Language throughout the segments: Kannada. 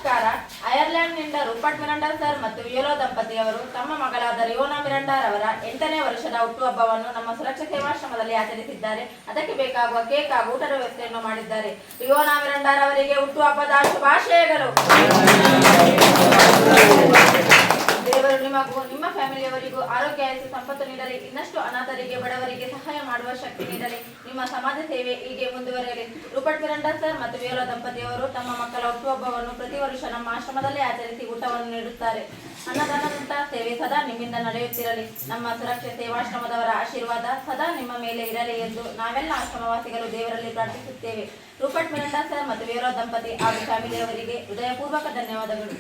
ನಮಸ್ಕಾರ. ಐರ್ಲೆಂಡ್ನಿಂದ ರೂಪರ್ಟ್ ಮಿರಾಂಡಾ ಸರ್ ಮತ್ತು ವಿಯೋಲಾ ದಂಪತಿಯವರು ತಮ್ಮ ಮಗಳಾದ ರಿಯೋನಾ ಮಿರಾಂಡಾರವರ 8ನೇ ವರ್ಷದ ಹುಟ್ಟುಹಬ್ಬವನ್ನು ನಮ್ಮ ಸುರಕ್ಷಾ ಸೇವಾಶ್ರಮದಲ್ಲಿ ಆಚರಿಸಿದ್ದಾರೆ. ಅದಕ್ಕೆ ಬೇಕಾಗುವ ಕೇಕ್ ಹಾಗೂ ಊಟದ ವ್ಯವಸ್ಥೆಯನ್ನು ಮಾಡಿದ್ದಾರೆ. ರಿಯೋನಾ ಮಿರಾಂಡಾರವರಿಗೆ ಹುಟ್ಟುಹಬ್ಬದ ಶುಭಾಶಯಗಳು. ದೇವರು ನಿಮಗೂ ನಿಮ್ಮ ಫ್ಯಾಮಿಲಿಯವರಿಗೂ ಆರೋಗ್ಯ ಆಯಸ್ಸು ಸಂಪತ್ತು ನೀಡಲಿ. ಇನ್ನಷ್ಟು ಅನಾಥರಿಗೆ ಬಡವರಿಗೆ ಸಹಾಯ ಮಾಡುವ ಶಕ್ತಿ ನೀಡಲಿ. ನಿಮ್ಮ ಸಮಾಜ ಸೇವೆ ಹೀಗೆ ಮುಂದುವರೆಯಲಿ. ರೂಪರ್ಟ್ ಮಿರಾಂಡಾ ಸರ್ ಮತ್ತು ವಿಯೋಲಾ ದಂಪತಿಯವರು ತಮ್ಮ ಮಕ್ಕಳ ಹುಟ್ಟುಹಬ್ಬವನ್ನು ಪ್ರತಿ ವರ್ಷ ನಮ್ಮ ಆಶ್ರಮದಲ್ಲೇ ಆಚರಿಸಿ ಊಟವನ್ನು ನೀಡುತ್ತಾರೆ. ಅನ್ನದಾನದಂತಹ ಸೇವೆ ಸದಾ ನಿಮ್ಮಿಂದ ನಡೆಯುತ್ತಿರಲಿ. ನಮ್ಮ ಸುರಕ್ಷಾ ಸೇವಾಶ್ರಮದವರ ಆಶೀರ್ವಾದ ಸದಾ ನಿಮ್ಮ ಮೇಲೆ ಇರಲಿ ಎಂದು ನಾವೆಲ್ಲ ಆಶ್ರಮವಾಸಿಗಳು ದೇವರಲ್ಲಿ ಪ್ರಾರ್ಥಿಸುತ್ತೇವೆ. ರೂಪರ್ಟ್ ಮಿರಾಂಡಾ ಸರ್ ಮತ್ತು ವಿಯೋಲಾ ದಂಪತಿ ಹಾಗೂ ಫ್ಯಾಮಿಲಿಯವರಿಗೆ ಹೃದಯಪೂರ್ವಕ ಧನ್ಯವಾದಗಳು.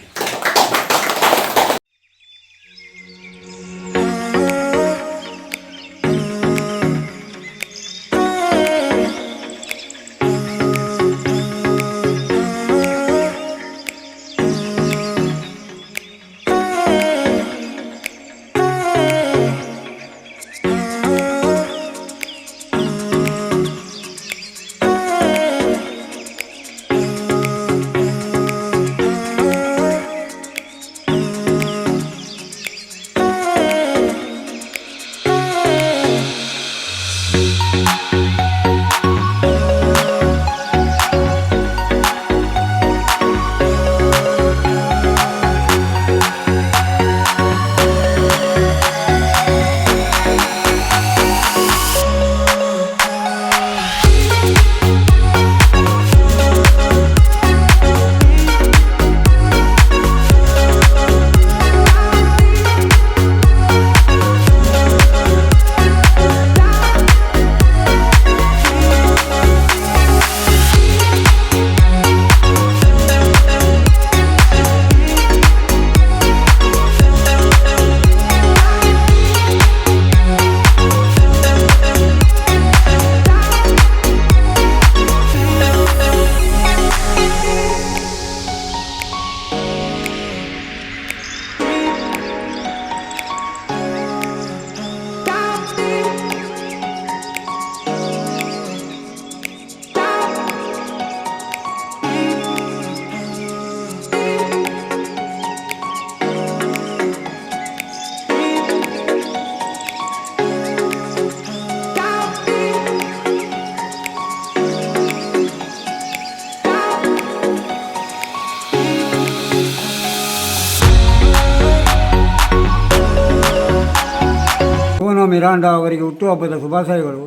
ರಿಯೋನಾ ಮಿರಾಂಡಾ ಅವರಿಗೆ ಹುಟ್ಟುಹಬ್ಬದ ಶುಭಾಶಯಗಳು.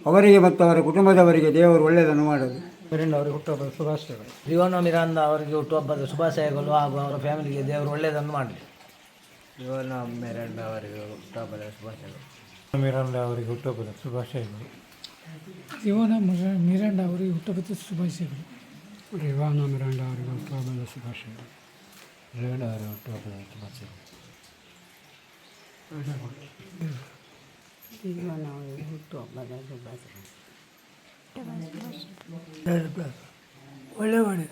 ಅವರಿಗೆ ಮತ್ತು ಅವರ ಕುಟುಂಬದವರಿಗೆ ದೇವರು ಒಳ್ಳೆಯದನ್ನು ಮಾಡಲು. ಮಿರಾಂಡಾ ಅವರಿಗೆ ಹುಟ್ಟುಹಬ್ಬದ ಶುಭಾಶಯಗಳು. ರಿಯೋನಾ ಮಿರಾಂಡಾ ಅವರಿಗೆ ಹುಟ್ಟುಹಬ್ಬದ ಶುಭಾಶಯಗಳು ಹಾಗೂ ಅವರ ಫ್ಯಾಮಿಲಿಗೆ ದೇವರು ಒಳ್ಳೆಯದನ್ನು ಮಾಡಲಿ. ರಿಯೋನಾ ಮಿರಾಂಡಾ ಅವರಿಗೆ ಹುಟ್ಟುಹಬ್ಬದ ಶುಭಾಶಯಗಳು. ಮಿರಾಂಡಾ ಅವರಿಗೆ ಹುಟ್ಟುಹಬ್ಬದ ಶುಭಾಶಯಗಳು. ರಿಯೋನಾ ಮಿರಾಂಡಾ ಅವರಿಗೆ ಹುಟ್ಟುಹಬ್ಬದ ಶುಭಾಶಯಗಳು. ರಿಯೋನಾ ಮಿರಾಂಡಾ ಅವರಿಗೆ ಹುಟ್ಟುಹಬ್ಬದ ಶುಭಾಶಯಗಳು. ರಿಯೋನಾ ಅವರಿಗೆ ಹುಟ್ಟುಹಬ್ಬದ ಶುಭಾಶಯಗಳು. ರಿಯೋನಾ ಅವರಿಗೆ ಹುಟ್ಟುಹಬ್ಬದ ಶುಭಾಶಯಗಳು. ಒಳ್ಳೆ ಮಾಡಿ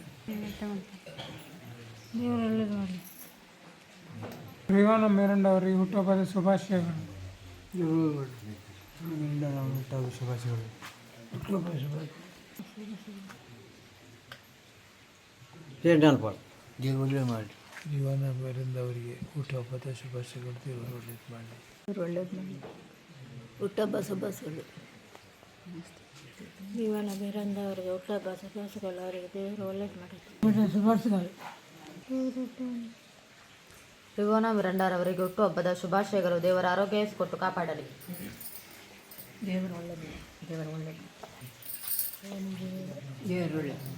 ದೇವರು ಒಳ್ಳೆಯದು ಮಾಡಲಿ. ರಿಯೋನಾ ಮಿರಾಂಡಾ ಅವರಿಗೆ ಹುಟ್ಟುಹಬ್ಬದ ಶುಭಾಶಯಗಳು. ಹುಟ್ಟುಹಬ್ಬದ ಶುಭಾಶಯಗಳು. ದೇವರು ಒಳ್ಳೆ ಮಾಡಿ. ರಿಯೋನಾ ಮಿರಾಂಡಾ ಅವರಿಗೆ ಹುಟ್ಟುಹಬ್ಬದ ಶುಭಾಶಯಗಳು. ದೇವರು ಒಳ್ಳೇದು ಮಾಡಲಿ. ಒಳ್ಳೇದು ಮಾಡಲಿ. ಹುಟ್ಟುಹಬ್ಬ ಶುಭಾಶಯಗಳು. ರಿಯೋನಾ ಮಿರಾಂಡಾ ಅವರಿಗೆ ಹುಟ್ಟುಹಬ್ಬ ಶುಭಾಶಯಗಳು. ಅವರಿಗೆ ದೇವರು ಒಳ್ಳೇದು ಮಾಡಲಿ. ಶುಭಾಶಯಗಳು. ರಿಯೋನಾ ಮಿರಾಂಡಾರವರಿಗೆ ಹುಟ್ಟುಹಬ್ಬದ ಶುಭಾಶಯಗಳು. ದೇವರ ಆರೋಗ್ಯ ಕೊಟ್ಟು ಕಾಪಾಡಲಿ. ದೇವರು ಒಳ್ಳೇದು. ದೇವರು ಒಳ್ಳೇದು. ದೇವರು ಒಳ್ಳೆಯದು.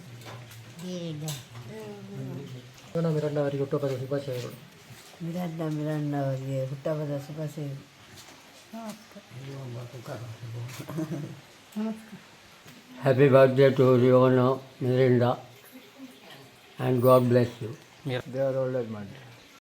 ರಿಯೋನಾ ಮಿರಾಂಡಾ ಅವರಿಗೆ ಹುಟ್ಟುಹಬ್ಬದ ಶುಭಾಶಯಗಳು. ಮಿರಾಂಡಾ ಅವರಿಗೆ ಹುಟ್ಟುಹಬ್ಬದ ಶುಭಾಶಯಗಳು. Happy birthday to Riona Mirinda and God bless you. ದೇವರು ಒಳ್ಳೇದು ಮಾಡಲಿ.